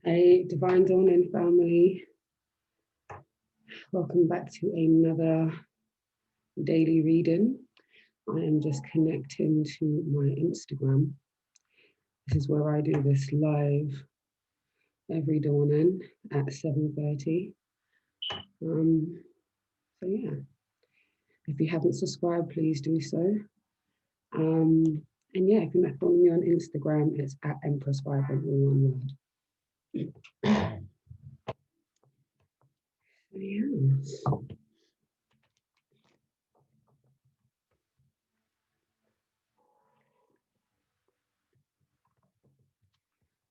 Hey, Divine Dawning family. Welcome back to another daily reading. I am just connecting to my Instagram. This is where I do this live every dawning at 7:30. So yeah, if you haven't subscribed, please do so. And yeah, if you're not following me on Instagram, it's at Empress Vibrant, all one word. Yes.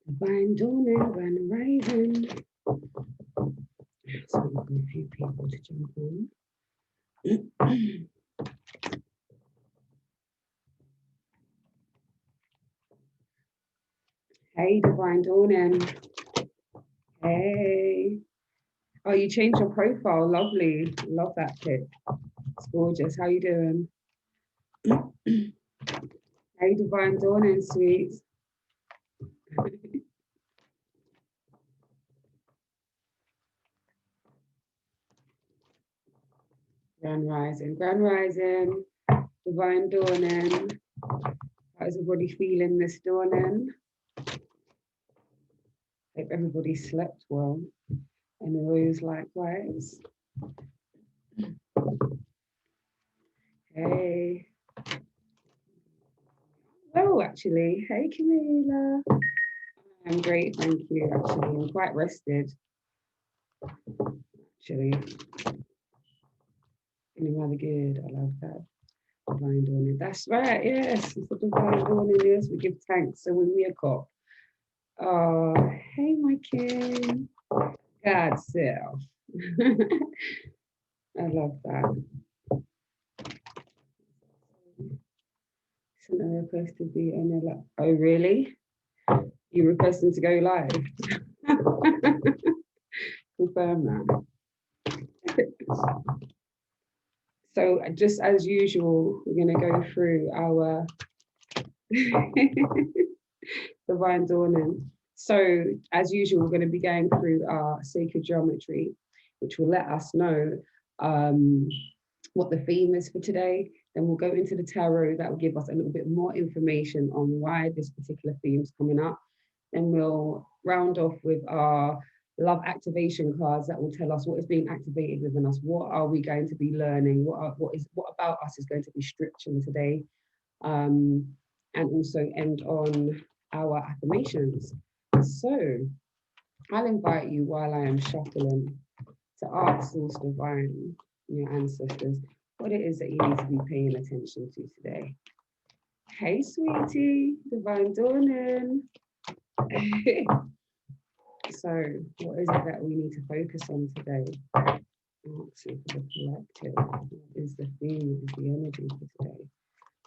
Divine Dawning, Grand Rising. So I'm going a few people to jump on. Hey, Divine Dawning. Hey. Oh, you changed your profile. Lovely. Love that pic. It's gorgeous. How you doing? Hey, Divine Dawning, sweets. Grand Rising. Grand Rising. Divine Dawning. How is everybody feeling this dawning? Hope everybody slept well. And always likewise. Hey. Oh, actually. Hey, Camila. I'm great, thank you. Actually, I'm quite rested. Actually, feeling rather good. I love that. Divine Dawning. That's right, yes. It's the Divine Dawning, yes. We give thanks. So when we are caught. Oh, hey, my king. God's self. I love that. Sent a request to be on your live. Oh, really? You requesting to go live? Confirm that. So just as usual, we're going to go through our Divine Dawning. So as usual, we're going to be going through our sacred geometry, which will let us know what the theme is for today. Then we'll go into the tarot. That will give us a little bit more information on why this particular theme is coming up. Then we'll round off with our love activation cards that will tell us what is being activated within us. What are we going to be learning? What about us is going to be stretching today? And also end on our affirmations. So I'll invite you while I am shuffling to ask Source Divine, your ancestors, what it is that you need to be paying attention to today. Hey, sweetie, Divine Dawning. So what is it that we need to focus on today? Asking for the collective. What is the theme? What is the energy for today?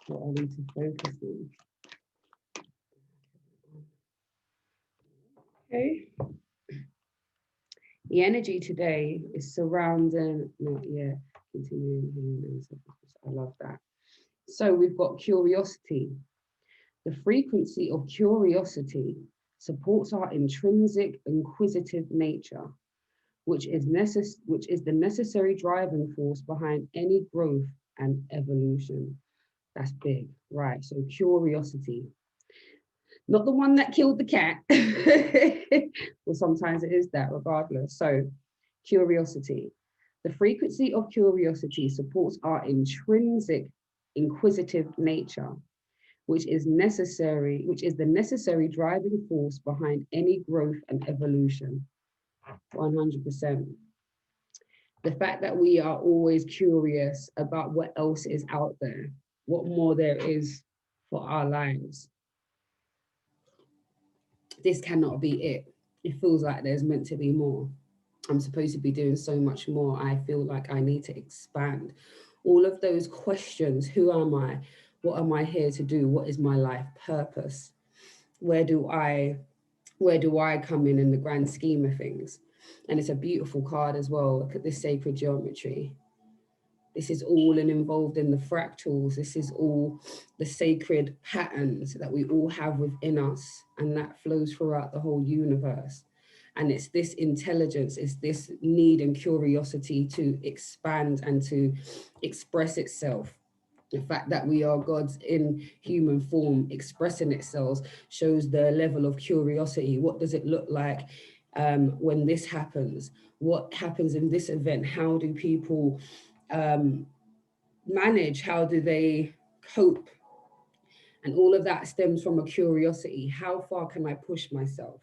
What are we to focus on? Okay. The energy today is surrounding, not yet, continuing. I love that. So we've got curiosity. The frequency of curiosity supports our intrinsic inquisitive nature, which is the necessary driving force behind any growth and evolution. That's big, right? So curiosity. Not the one that killed the cat. Well, sometimes it is that, regardless. So curiosity. The frequency of curiosity supports our intrinsic inquisitive nature, which is the necessary driving force behind any growth and evolution. 100%. The fact that we are always curious about what else is out there, what more there is for our lives. This cannot be it. It feels like there's meant to be more. I'm supposed to be doing so much more. I feel like I need to expand. All of those questions, who am I? What am I here to do? What is my life purpose? Where do I come in the grand scheme of things? And it's a beautiful card as well. Look at this sacred geometry. This is all involved in the fractals. This is all the sacred patterns that we all have within us, and that flows throughout the whole universe. And it's this intelligence, it's this need and curiosity to expand and to express itself. The fact that we are God's in human form expressing itself shows the level of curiosity. What does it look like when this happens? What happens in this event? How do people manage? How do they cope? And all of that stems from a curiosity. How far can I push myself?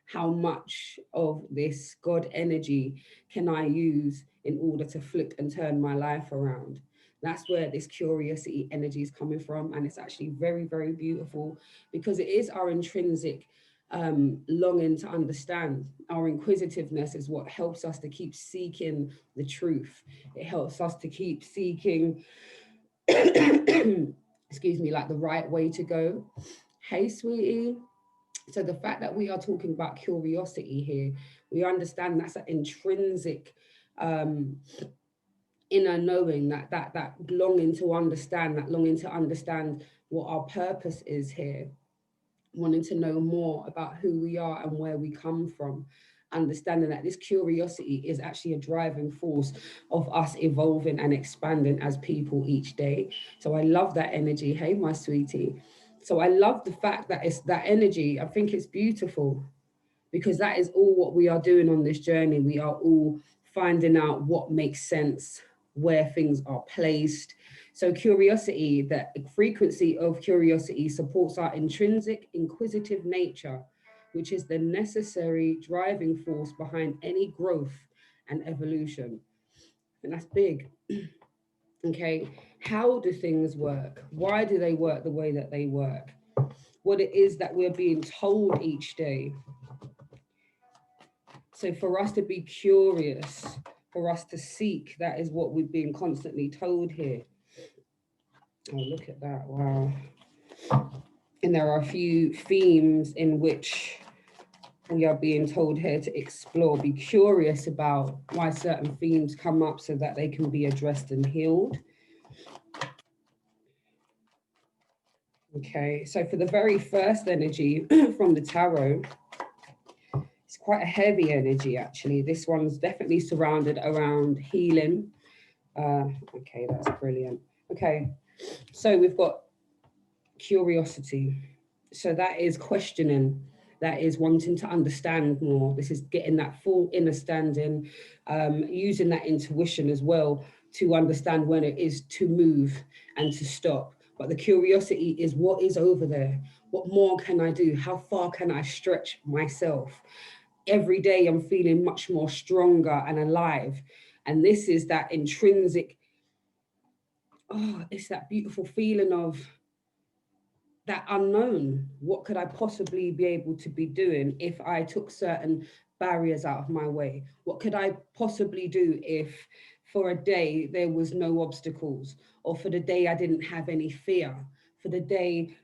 How much of this God energy can I use in order to flip and turn my life around? That's where this curiosity energy is coming from. And it's actually very, very beautiful because it is our intrinsic longing to understand. Our inquisitiveness is what helps us to keep seeking the truth. It helps us to keep seeking excuse me, like the right way to go. Hey, sweetie. So the fact that we are talking about curiosity here, we understand that's an intrinsic um, inner knowing, that longing to understand, that longing to understand what our purpose is here, wanting to know more about who we are and where we come from, understanding that this curiosity is actually a driving force of us evolving and expanding as people each day. So I love that energy. Hey, my sweetie. So I love the fact that it's that energy. I think it's beautiful because that is all what we are doing on this journey. We are all finding out what makes sense, where things are placed. So curiosity, the frequency of curiosity supports our intrinsic inquisitive nature, which is the necessary driving force behind any growth and evolution. And that's big. Okay. How do things work? Why do they work the way that they work? What it is that we're being told each day. So for us to be curious, for us to seek, that is what we've been constantly told here. Oh, look at that. Wow. And there are a few themes in which we are being told here to explore, be curious about why certain themes come up so that they can be addressed and healed. Okay, so for the very first energy from the tarot, it's quite a heavy energy actually. This one's definitely surrounded around healing. Okay, that's brilliant. Okay, so we've got curiosity. So that is questioning, that is wanting to understand more. This is getting that full understanding, using that intuition as well to understand when it is to move and to stop. But the curiosity is what is over there? What more can I do? How far can I stretch myself? Every day I'm feeling much more stronger and alive. And this is that intrinsic, oh, it's that beautiful feeling of that unknown. What could I possibly be able to be doing if I took certain barriers out of my way? What could I possibly do if for a day there was no obstacles, or for the day I didn't have any fear? For the day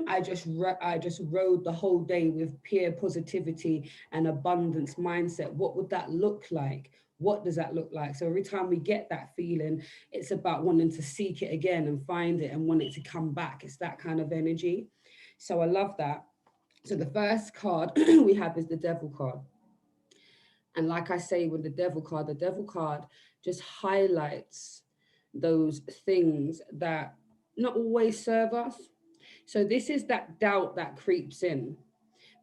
I just rode the whole day with pure positivity and abundance mindset. What would that look like? What does that look like? So every time we get that feeling, it's about wanting to seek it again and find it and want it to come back. It's that kind of energy. So I love that. So the first card we have is the Devil card. And like I say, with the Devil card just highlights those things that not always serve us. So this is that doubt that creeps in,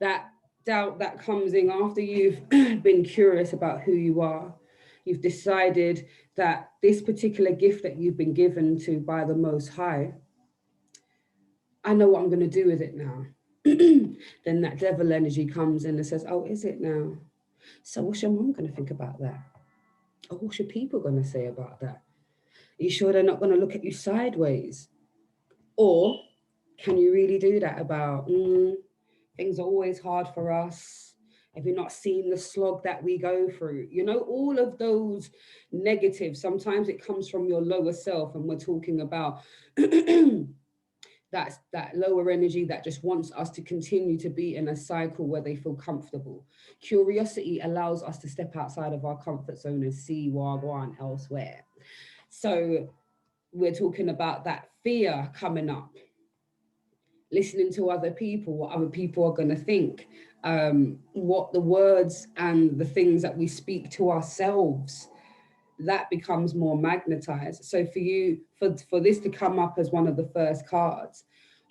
that doubt that comes in after you've been curious about who you are. You've decided that this particular gift that you've been given to by the Most High, I know what I'm going to do with it now. Then that devil energy comes in and says, oh, is it now? So what's your mom going to think about that? Or what's your people going to say about that? Are you sure they're not going to look at you sideways? Or can you really do that about, things are always hard for us? Have you not seen the slog that we go through? You know, all of those negatives, sometimes it comes from your lower self, and we're talking about that's that lower energy that just wants us to continue to be in a cycle where they feel comfortable. Curiosity allows us to step outside of our comfort zone and see Wagwan elsewhere. So we're talking about that fear coming up. listening to other people, what other people are going to think, what the words and the things that we speak to ourselves, that becomes more magnetized. So for you, for this to come up as one of the first cards,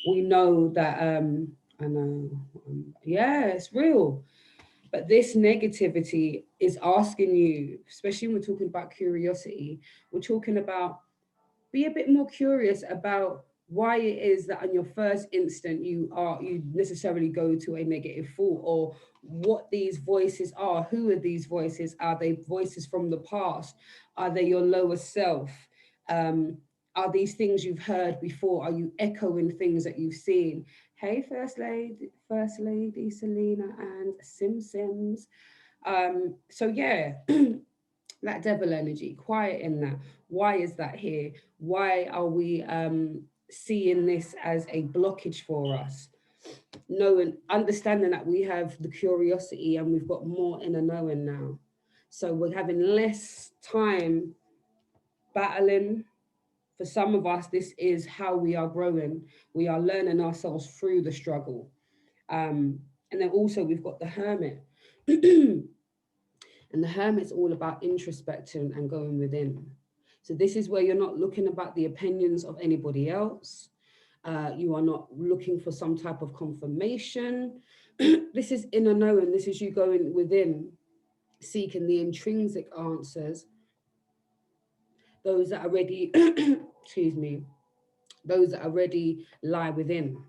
we know that, I know, yeah, it's real. But this negativity is asking you, especially when we're talking about curiosity, we're talking about, be a bit more curious about why it is that on your first instant you necessarily go to a negative thought, or what these voices are. Who are these voices? Are they voices from the past? Are they your lower self? um, are these things you've heard before? Are you echoing things that you've seen? Hey, first lady Selena and Sims. So yeah, that devil energy, quiet in that. Why is that here? Why are we seeing this as a blockage for us? Knowing, understanding that we have the curiosity and we've got more inner knowing now. So we're having less time battling. For some of us, this is how we are growing. We are learning ourselves through the struggle. And then also we've got the hermit. And the hermit's all about introspection and going within. So this is where you're not looking about the opinions of anybody else. You are not looking for some type of confirmation. This is inner knowing. This is you going within, seeking the intrinsic answers. Those that are ready, excuse me, those that are ready lie within.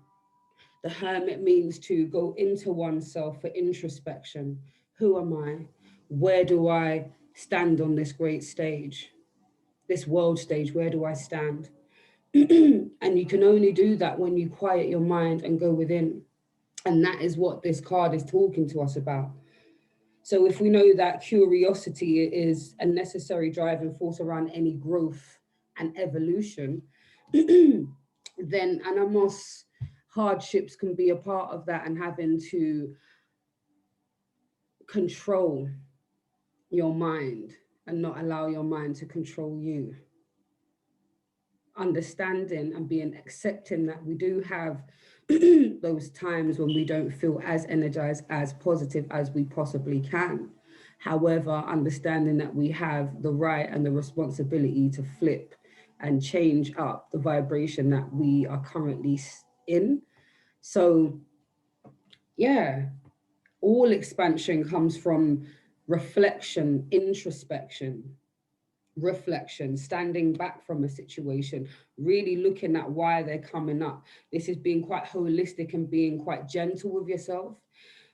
The hermit means to go into oneself for introspection. Who am I? Where do I stand on this great stage, this world stage? Where do I stand? And you can only do that when you quiet your mind and go within. And that is what this card is talking to us about. So if we know that curiosity is a necessary driving force around any growth and evolution, then animos hardships can be a part of that, and having to control your mind and not allow your mind to control you. Understanding and being accepting that we do have those times when we don't feel as energized, as positive as we possibly can. However, understanding that we have the right and the responsibility to flip and change up the vibration that we are currently in. So, yeah, all expansion comes from reflection, introspection, reflection, standing back from a situation, really looking at why they're coming up. This is being quite holistic and being quite gentle with yourself.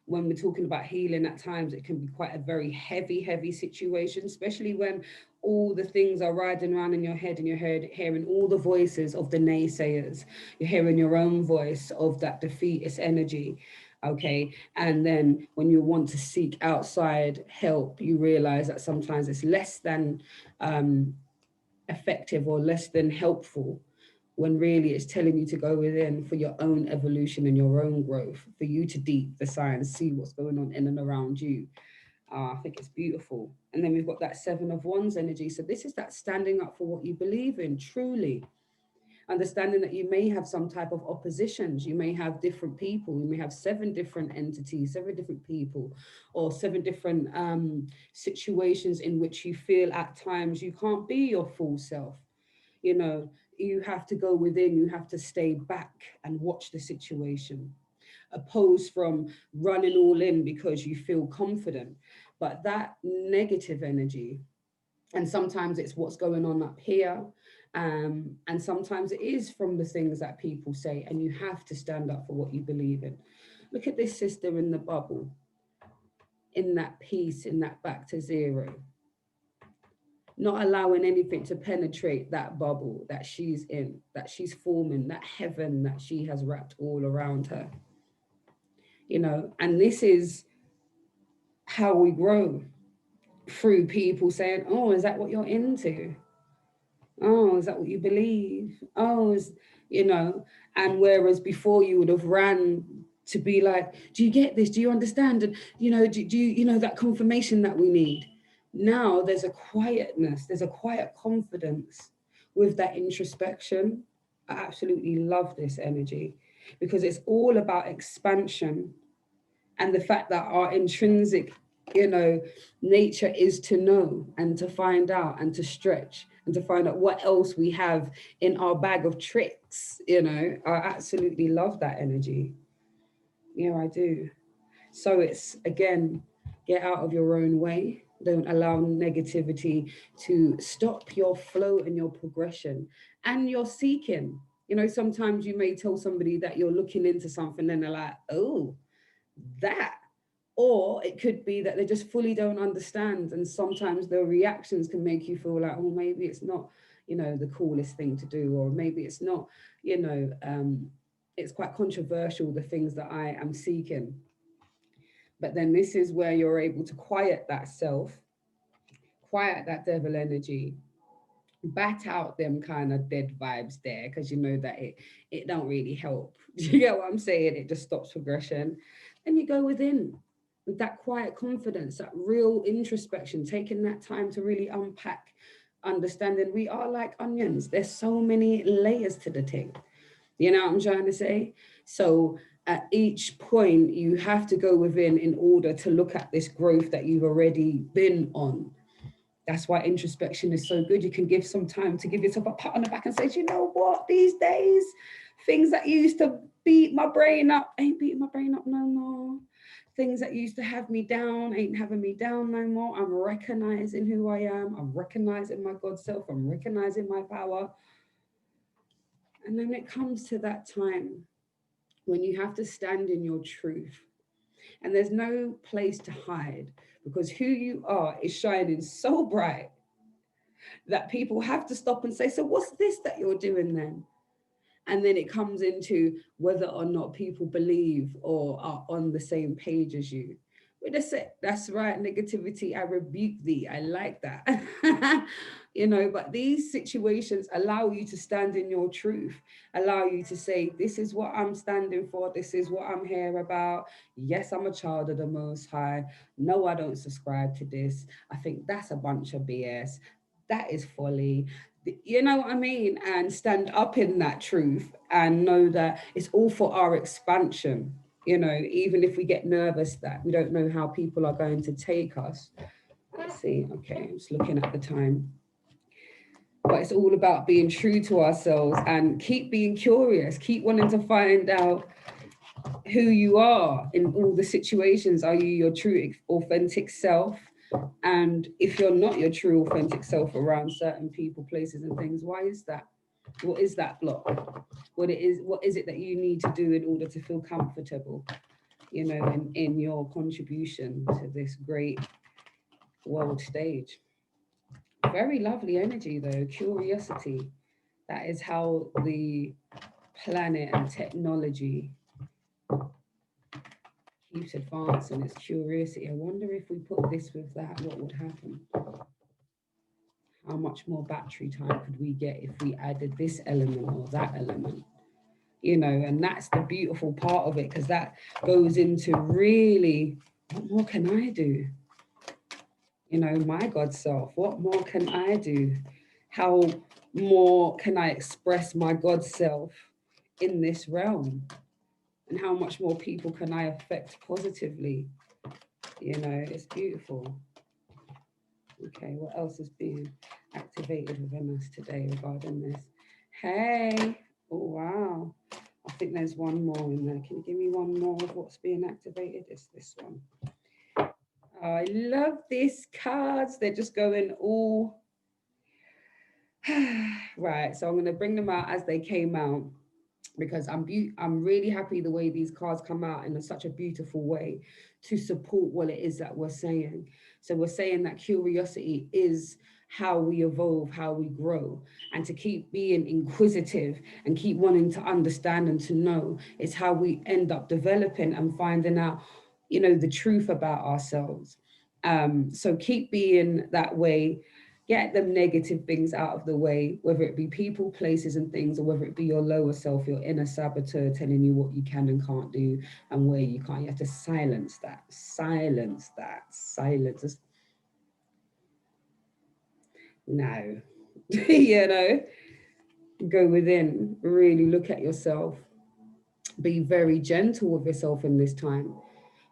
When we're talking about healing, at times it can be quite a very heavy situation, especially when all the things are riding around in your head and you're hearing all the voices of the naysayers. You're hearing your own voice of that defeatist energy. Okay. And then when you want to seek outside help, you realize that sometimes it's less than effective or less than helpful, when really it's telling you to go within for your own evolution and your own growth, for you to deep the science, see what's going on in and around you. I think it's beautiful. And then we've got that 7 of Wands energy. So this is that standing up for what you believe in, truly. Understanding that you may have some type of oppositions, you may have different people, you may have 7 different entities, 7 different people, or 7 different situations in which you feel at times you can't be your full self. You know, you have to go within, you have to stay back and watch the situation, opposed from running all in because you feel confident. But that negative energy, and sometimes it's what's going on up here, and sometimes it is from the things that people say, and you have to stand up for what you believe in. Look at this sister in the bubble, in that peace, in that back to zero, not allowing anything to penetrate that bubble that she's in, that she's forming, that heaven that she has wrapped all around her. You know, and this is how we grow, through people saying, oh, is that what you're into? Oh, is that what you believe? Oh, you know, and whereas before you would have ran to be like, do you get this? Do you understand? And, you know, do you, you know, that confirmation that we need. Now there's a quietness, there's a quiet confidence with that introspection. I absolutely love this energy. because it's all about expansion, and the fact that our intrinsic, nature is to know and to find out and to stretch and to find out what else we have in our bag of tricks. I absolutely love that energy. Yeah, I do. So it's, again, get out of your own way. Don't allow negativity to stop your flow and your progression and your seeking. Sometimes you may tell somebody that you're looking into something and they're like, oh, that. Or it could be that they just fully don't understand. And sometimes their reactions can make you feel like, oh, maybe it's not, the coolest thing to do, or maybe it's not, it's quite controversial, the things that I am seeking. But then this is where you're able to quiet that self, quiet that devil energy, bat out them kind of dead vibes there, because you know that it don't really help. Do you get what I'm saying? It just stops progression. And you go within with that quiet confidence, that real introspection, taking that time to really unpack, understanding we are like onions. There's so many layers to the thing. You know what I'm trying to say? So at each point, you have to go within in order to look at this growth that you've already been on. That's why introspection is so good. You can give some time to give yourself a pat on the back and say, you know what, these days, things that used to beat my brain up ain't beating my brain up no more. Things that used to have me down ain't having me down no more. I'm recognizing who I am. I'm recognizing my God self. I'm recognizing my power. And then it comes to that time when you have to stand in your truth. And there's no place to hide, because who you are is shining so bright that people have to stop and say, so what's this that you're doing then? And then it comes into whether or not people believe or are on the same page as you. We just say, that's right, negativity, I rebuke thee. I like that. But these situations allow you to stand in your truth, allow you to say, this is what I'm standing for. This is what I'm here about. Yes, I'm a child of the Most High. No, I don't subscribe to this. I think that's a bunch of BS. That is folly. You know what I mean? And stand up in that truth and know that it's all for our expansion. Even if we get nervous that we don't know how people are going to take us. Let's see. Okay, I'm just looking at the time. But it's all about being true to ourselves and keep being curious, keep wanting to find out who you are in all the situations. Are you your true, authentic self? And if you're not your true, authentic self around certain people, places, and things, why is that? What is that block? What is it that you need to do in order to feel comfortable, in your contribution to this great world stage? Very lovely energy though, curiosity. That is how the planet and technology keeps advancing, its curiosity. I wonder if we put this with that, what would happen? How much more battery time could we get if we added this element or that element? And that's the beautiful part of it, because that goes into really, what more can I do? My God self, what more can I do? How more can I express my God self in this realm? And how much more people can I affect positively? It's beautiful. Okay, what else is being activated within us today regarding this? Hey, oh wow. I think there's one more in there. Can you give me one more of what's being activated? It's this one. Oh, I love these cards. They're just going all right. So I'm going to bring them out as they came out, because I'm really happy the way these cards come out in such a beautiful way to support what it is that we're saying. So we're saying that curiosity is how we evolve, how we grow, and to keep being inquisitive and keep wanting to understand and to know is how we end up developing and finding out, the truth about ourselves. So keep being that way. Get them negative things out of the way, whether it be people, places, and things, or whether it be your lower self, your inner saboteur telling you what you can and can't do and where you can't. You have to silence that, silence that, silence. No, go within, really look at yourself, Be very gentle with yourself in this time,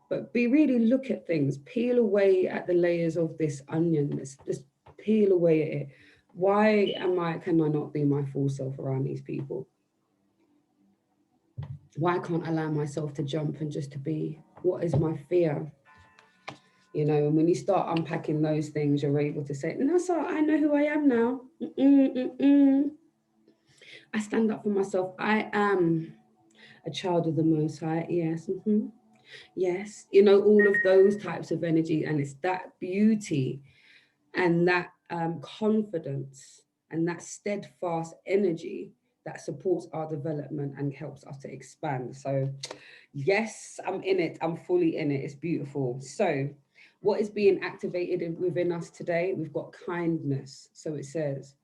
but be really look at things, peel away at the layers of this onion. Let's just peel away at it. Why can I not be my full self around these people? Why can't I allow myself to jump and just to be? What is my fear? You know, and when you start unpacking those things, you're able to say, no, so I know who I am now. I stand up for myself. I am a child of the Most High. Yes. Yes. You know, all of those types of energy. And it's that beauty and that confidence and that steadfast energy that supports our development and helps us to expand. So, yes, I'm in it. I'm fully in it. It's beautiful. So, what is being activated within us today? We've got kindness. So it says,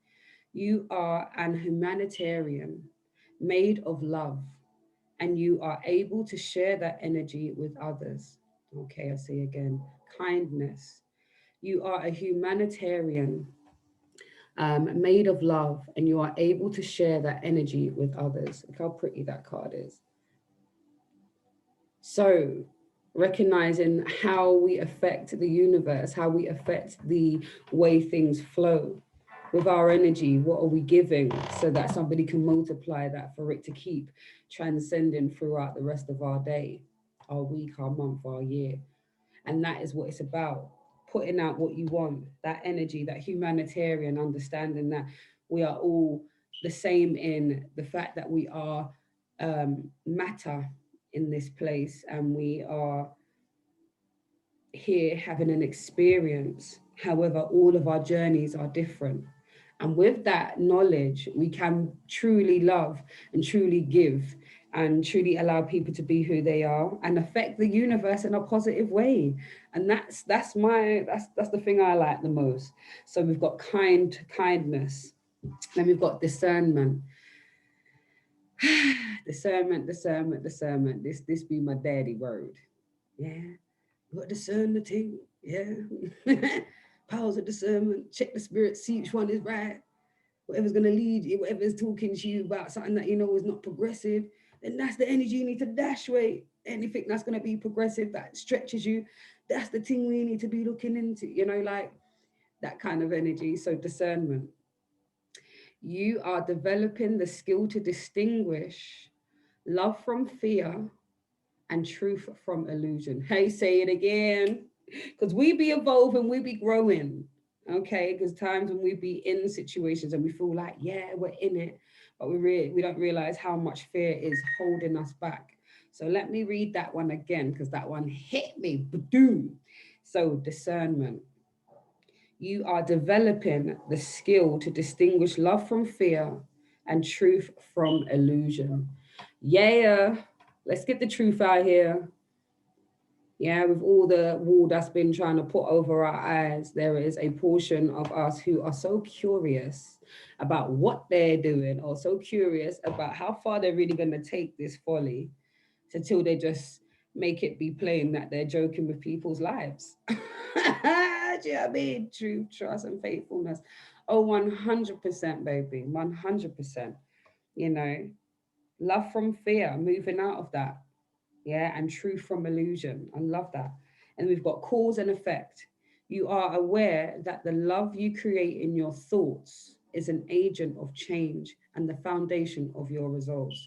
you are an humanitarian made of love, and you are able to share that energy with others. Okay, I say again, kindness. You are a humanitarian made of love, and you are able to share that energy with others. Look how pretty that card is. So, recognizing how we affect the universe, how we affect the way things flow with our energy, what are we giving so that somebody can multiply that for it to keep transcending throughout the rest of our day, our week, our month, our year. And that is what it's about, putting out what you want, that energy, that humanitarian understanding that we are all the same in the fact that we are matter in this place, and we are here having an experience. However, all of our journeys are different. And with that knowledge, we can truly love and truly give and truly allow people to be who they are and affect the universe in a positive way. And that's the thing I like the most. So we've got kindness, then we've got discernment. Discernment. This be my daddy word. Yeah. Got discern the thing. Yeah. Powers of discernment. Check the spirit, see which one is right. Whatever's gonna lead you, whatever's talking to you about something that you know is not progressive, then that's the energy you need to dash away. Anything that's gonna be progressive that stretches you, that's the thing we need to be looking into, you know, like that kind of energy. So discernment. You are developing the skill to distinguish love from fear and truth from illusion. Hey, say it again. Because we be evolving, we be growing. Okay, because times when we be in situations and we feel like, yeah, we're in it, but we don't realize how much fear is holding us back. So let me read that one again, because that one hit me. Boom. So discernment. You are developing the skill to distinguish love from fear and truth from illusion. Yeah, let's get the truth out here. Yeah, with all the wall that's been trying to put over our eyes, there is a portion of us who are so curious about what they're doing, or so curious about how far they're really going to take this folly, until they just make it be plain that they're joking with people's lives. Do you know what I mean? Truth, trust, and faithfulness. Oh, 100%, baby. 100%. You know, love from fear, moving out of that. Yeah, and truth from illusion. I love that. And we've got cause and effect. You are aware that the love you create in your thoughts is an agent of change and the foundation of your results.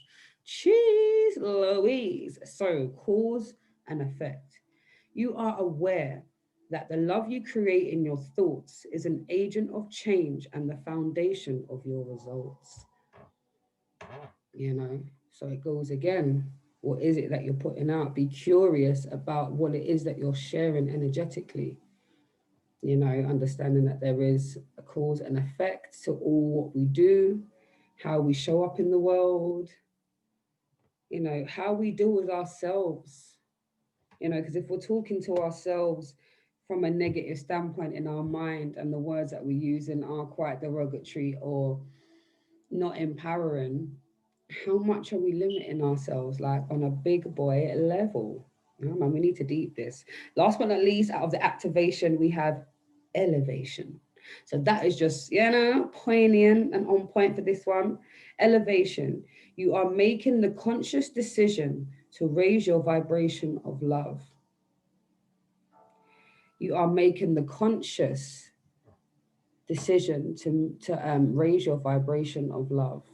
Cheese Louise. So, cause and effect. You are aware that the love you create in your thoughts is an agent of change and the foundation of your results. You know, so it goes again. What is it that you're putting out? Be curious about what it is that you're sharing energetically. You know, understanding that there is a cause and effect to all what we do, how we show up in the world, you know, how we deal with ourselves. You know, because if we're talking to ourselves from a negative standpoint in our mind, and the words that we use in are quite derogatory or not empowering, how much are we limiting ourselves, like on a big boy level? You know, man, we need to deep this. Last but not least, out of the activation, we have elevation. So that is just, you know, poignant and on point for this one. Elevation. You are making the conscious decision to raise your vibration of love. You are making the conscious decision to raise your vibration of love.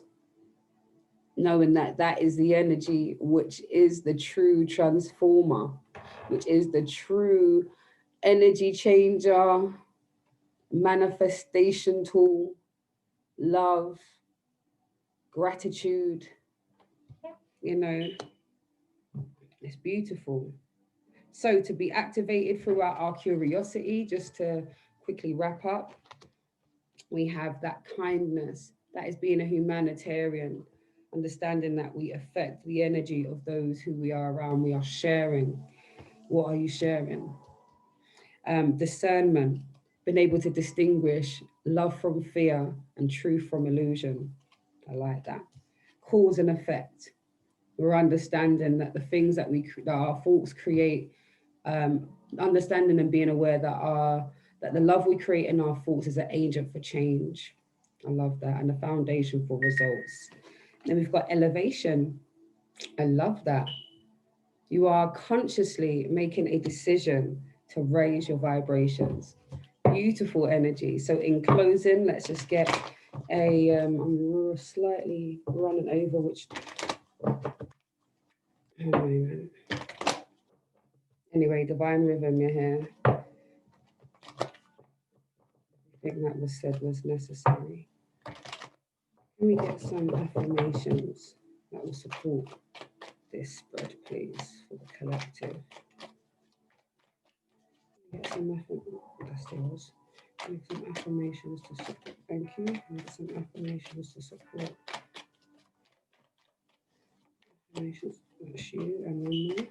Knowing that that is the energy which is the true transformer, which is the true energy changer, manifestation tool, love, gratitude. You know, it's beautiful. So to be activated throughout our curiosity, just to quickly wrap up, we have that kindness, that is being a humanitarian, understanding that we affect the energy of those who we are around. We are sharing. What are you sharing? Discernment, being able to distinguish love from fear and truth from illusion. I like that. Cause and effect. We're understanding that the things that that our thoughts create, understanding and being aware that the love we create in our thoughts is an agent for change. I love that. And the foundation for results. Then we've got elevation. I love that. You are consciously making a decision to raise your vibrations. Beautiful energy. So in closing, let's just get I'm slightly running over, which anyway, divine rhythm, you're here. I think that was said was necessary. Let me get some affirmations that will support this spread, please, for the collective. Get some affirmations to support. Thank you. Get some affirmations to support. Affirmations. That's you and one more.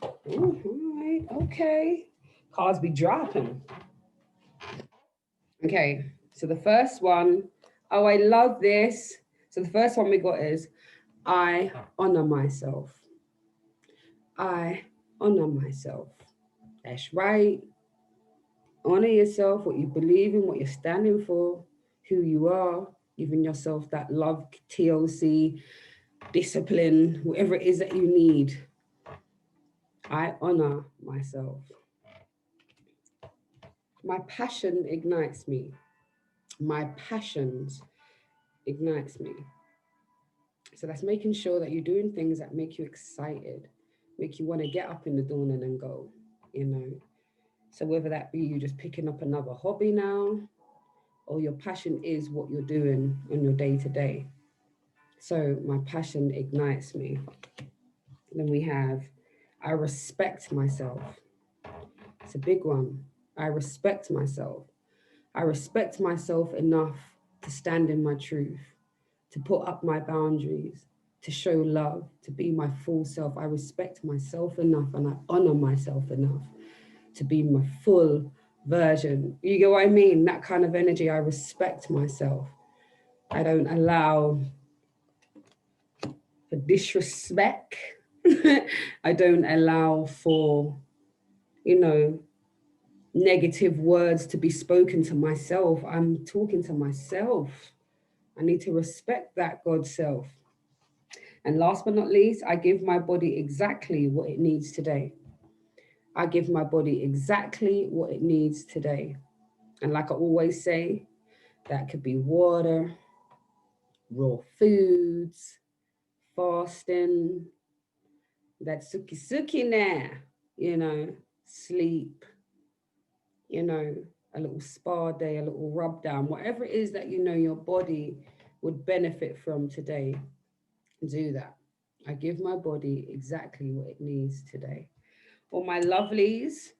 Oh, all right. Okay. Cards be dropping. Okay. So the first one. Oh, I love this. So the first one we got is, I honor myself. I honor myself. That's right. Honor yourself, what you believe in, what you're standing for, who you are, giving yourself that love, TLC, discipline, whatever it is that you need. I honor myself. My passion ignites me. My passions ignites me. So that's making sure that you're doing things that make you excited, make you want to get up in the dawn and then go, you know. So whether that be you just picking up another hobby now, or your passion is what you're doing on your day to day. So my passion ignites me. Then we have, I respect myself. It's a big one. I respect myself. I respect myself enough to stand in my truth, to put up my boundaries, to show love, to be my full self. I respect myself enough and I honor myself enough to be my full version. You get what I mean? That kind of energy. I respect myself. I don't allow for disrespect. I don't allow for, you know, negative words to be spoken to myself. I'm talking to myself. I need to respect that God self. And last but not least, I give my body exactly what it needs today. I give my body exactly what it needs today. And like I always say, that could be water, raw foods, fasting, that suki now, you know, sleep, you know, a little spa day, a little rub down, whatever it is that you know your body would benefit from today, do that. I give my body exactly what it needs today. All my lovelies,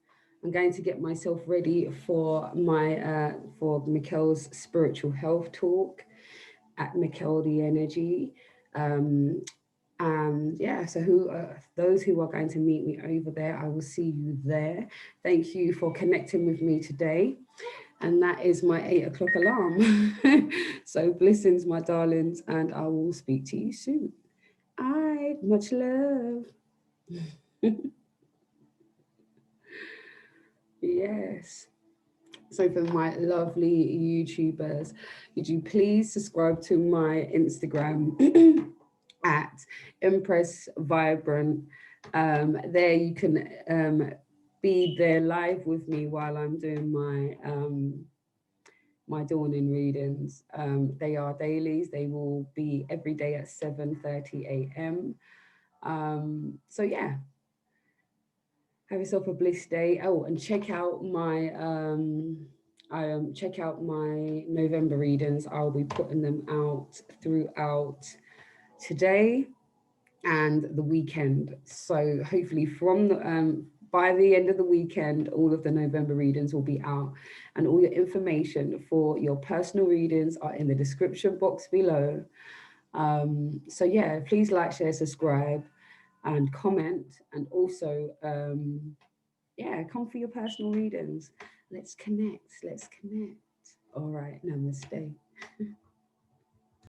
I'm going to get myself ready for my for Mikkel's spiritual health talk at Mikkel the Energy. And yeah, so those who are going to meet me over there, I will see you there. Thank you for connecting with me today. And that is my 8 o'clock alarm. So blessings, my darlings, and I will speak to you soon. Much love. Yes. So for my lovely YouTubers, would you please subscribe to my Instagram at Impress Vibrant. There you can be there live with me while I'm doing my dawning readings. They are dailies. They will be every day at 7:30 a.m. So yeah, have yourself a bliss day. Oh, and check out my November readings. I'll be putting them out throughout today and the weekend. So hopefully from the by the end of the weekend, all of the November readings will be out, and all your information for your personal readings are in the description box below. So yeah, please like, share, subscribe, and comment, and also yeah, come for your personal readings. Let's connect. Let's connect. All right, namaste.